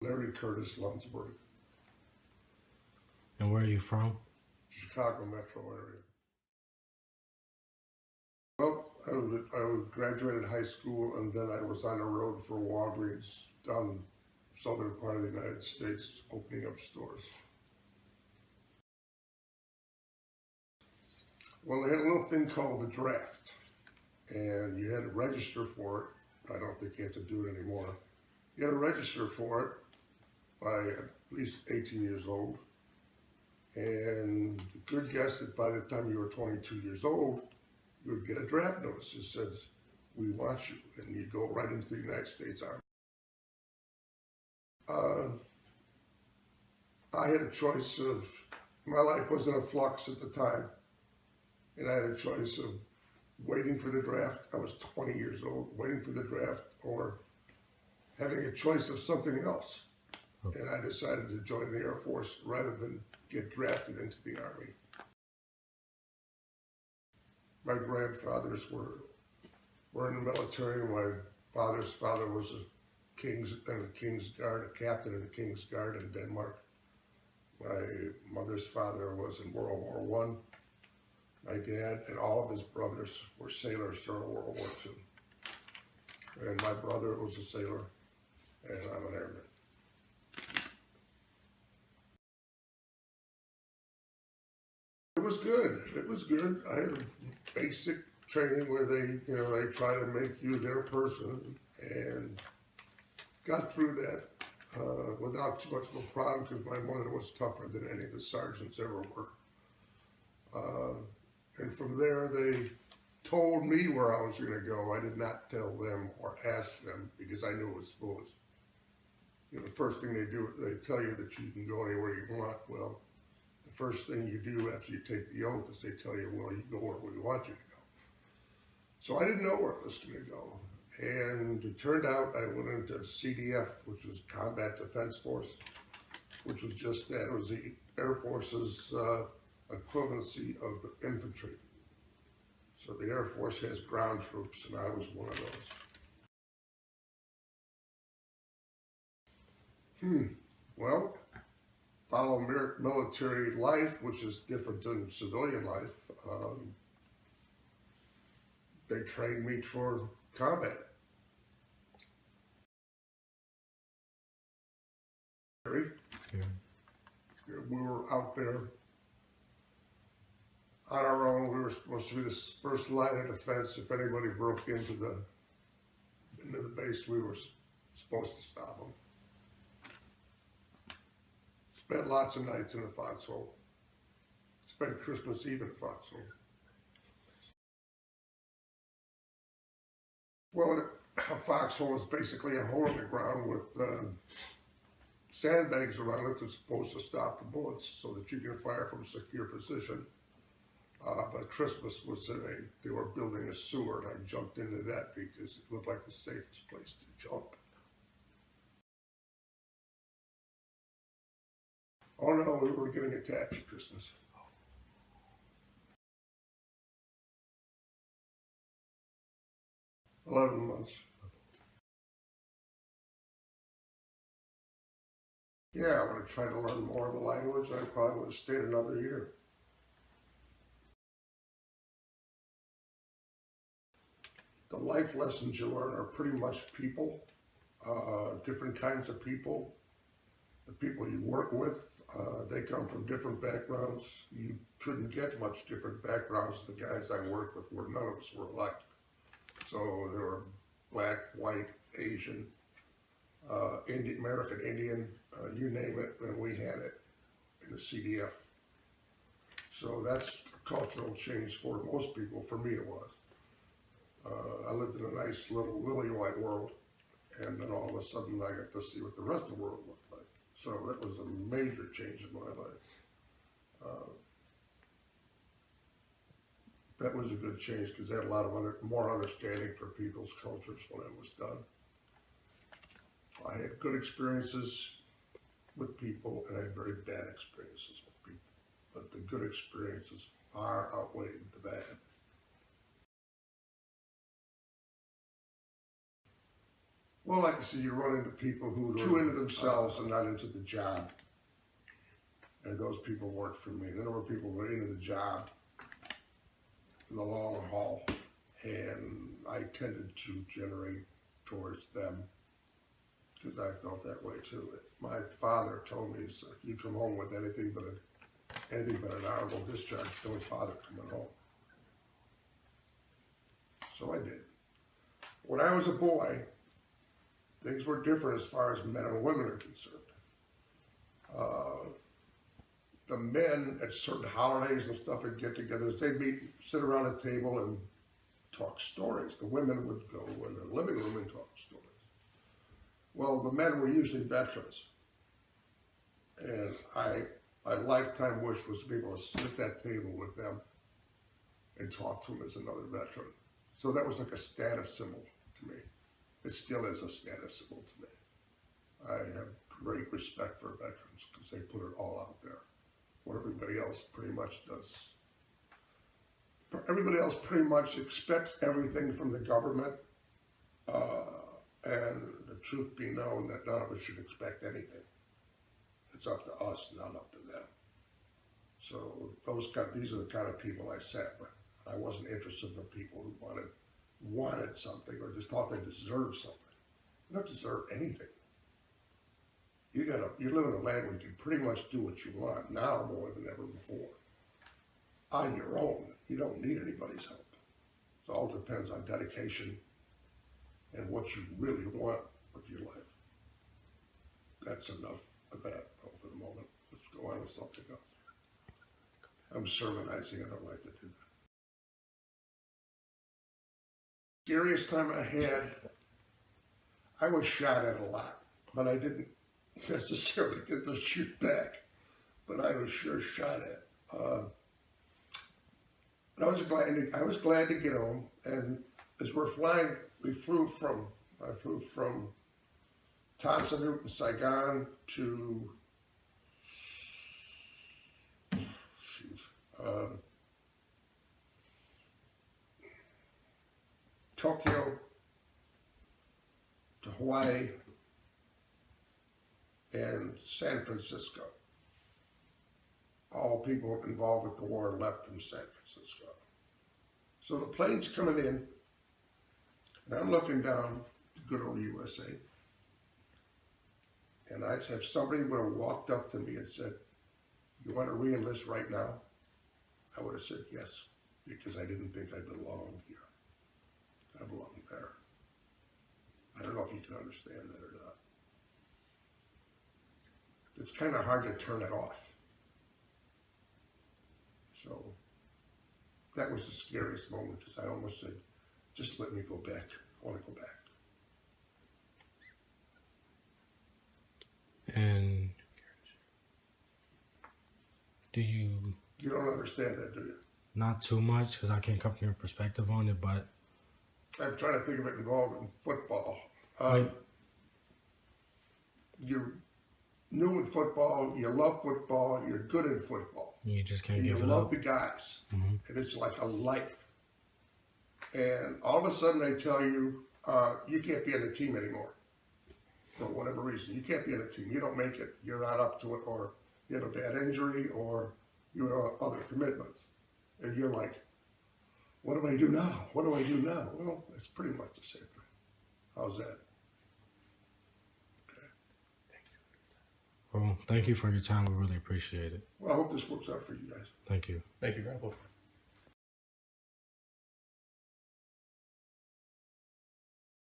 Larry Curtis Lunsberg, And where are you from? Chicago metro area. Well, I graduated high school and then I was on the road for Walgreens down southern part of the United States, opening up stores. Well, they had a little thing called the draft, and you had to register for it. I don't think you have to do it anymore. You had to register for it by at least 18 years old. And a good guess that by the time you were 22 years old, you would get a draft notice that says, "We want you," and you go right into the United States Army. I had a choice of, my life was in a flux at the time, and I had a choice of waiting for the draft. I was 20 years old, waiting for the draft, or having a choice of something else. And I decided to join the Air Force rather than get drafted into the Army. My grandfathers were in the military. My father's father was a King's Guard, a captain in the King's Guard in Denmark. My mother's father was in World War I. My dad and all of his brothers were sailors during World War II. And my brother was a sailor, and I'm an airman. It was good. It was good. I had basic training where they try to make you their person, and got through that without too much of a problem because my mother was tougher than any of the sergeants ever were. And from there, they told me where I was going to go. I did not tell them or ask them because I knew it was foolish. The first thing they do, they tell you that you can go anywhere you want. Well, the first thing you do after you take the oath is they tell you, well, you go where we want you to go. So I didn't know where I was going to go. And it turned out I went into CDF, which was Combat Defense Force, which was just that. It was the Air Force's equivalency of the infantry. So the Air Force has ground troops, and I was one of those. Well, follow military life, which is different than civilian life. They trained me for combat. We were out there on our own. We were supposed to be the first line of defense. If anybody broke into the base, we were supposed to stop them. Spent lots of nights in the foxhole. Spent Christmas Eve in the foxhole. Well, a foxhole is basically a hole in the ground with sandbags around it that's supposed to stop the bullets so that you can fire from a secure position. But Christmas was they were building a sewer, and I jumped into that because it looked like the safest place to jump. Oh no, we were getting attacked at Christmas. $11 months. Yeah, I would have tried to learn more of the language. I probably would have stayed another year. The life lessons you learn are pretty much people, different kinds of people. The people you work with, they come from different backgrounds. You couldn't get much different backgrounds. The guys I worked with none of us were alike. So there were black, white, Asian, American Indian, you name it, and we had it in the CDF. So that's a cultural change for most people. For me, it was. I lived in a nice little lily-white world, and then all of a sudden I got to see what the rest of the world looked like. So that was a major change in my life. That was a good change because I had a lot of more understanding for people's cultures when I was done. I had good experiences with people, and I had very bad experiences with people. But the good experiences far outweighed the bad. Well, like I said, you run into people who are too into themselves and not into the job. And those people weren't for me. Then there were people who were into the job in the long haul. And I tended to generate towards them because I felt that way too. My father told me, so if you come home with anything but an honorable discharge, don't bother coming home. So I did. When I was a boy, things were different as far as men and women are concerned. The men at certain holidays and stuff would get together, they'd sit around a table and talk stories. The women would go in the living room and talk stories. Well, the men were usually veterans. And my lifetime wish was to be able to sit at that table with them and talk to them as another veteran. So that was like a status symbol to me. It still is a status symbol to me. I have great respect for veterans because they put it all out there. What everybody else pretty much does. Everybody else pretty much expects everything from the government, and the truth be known that none of us should expect anything. It's up to us, not up to them. So these are the kind of people I sat with. I wasn't interested in the people who wanted something or just thought they deserved something. You don't deserve anything. You live in a land where you can pretty much do what you want now more than ever before. On your own, you don't need anybody's help. It all depends on dedication and what you really want with your life. That's enough of that for the moment. Let's go on with something else. I'm sermonizing, I don't like to do that. Scariest time I had, I was shot at a lot, but I didn't necessarily get to shoot back, but I was sure shot at. I was glad to get home, and as we're flying, I flew from Tansanut in Saigon to Tokyo, to Hawaii, and San Francisco. All people involved with the war left from San Francisco. So the plane's coming in, and I'm looking down to good old USA, and if somebody would have walked up to me and said, "You want to re-enlist right now?" I would have said yes, because I didn't think I belonged here. I belong there. I don't know if you can understand that or not. It's kind of hard to turn it off. So that was the scariest moment because I almost said, just let me go back. I want to go back. And do you... You don't understand that, do you? Not too much because I can't come from your perspective on it, but... I'm trying to think of it involved in football. You're new in football, you love football, you're good in football. You just can't and give it up. You love the guys, and it's like a life. And all of a sudden they tell you, you can't be on the team anymore. For whatever reason, you can't be on the team. You don't make it. You're not up to it, or you have a bad injury, or you have other commitments. And you're like, what do I do now? What do I do now? Well, it's pretty much the same thing. How's that? Well, thank you for your time. We really appreciate it. Well, I hope this works out for you guys. Thank you. Thank you, Grandpa.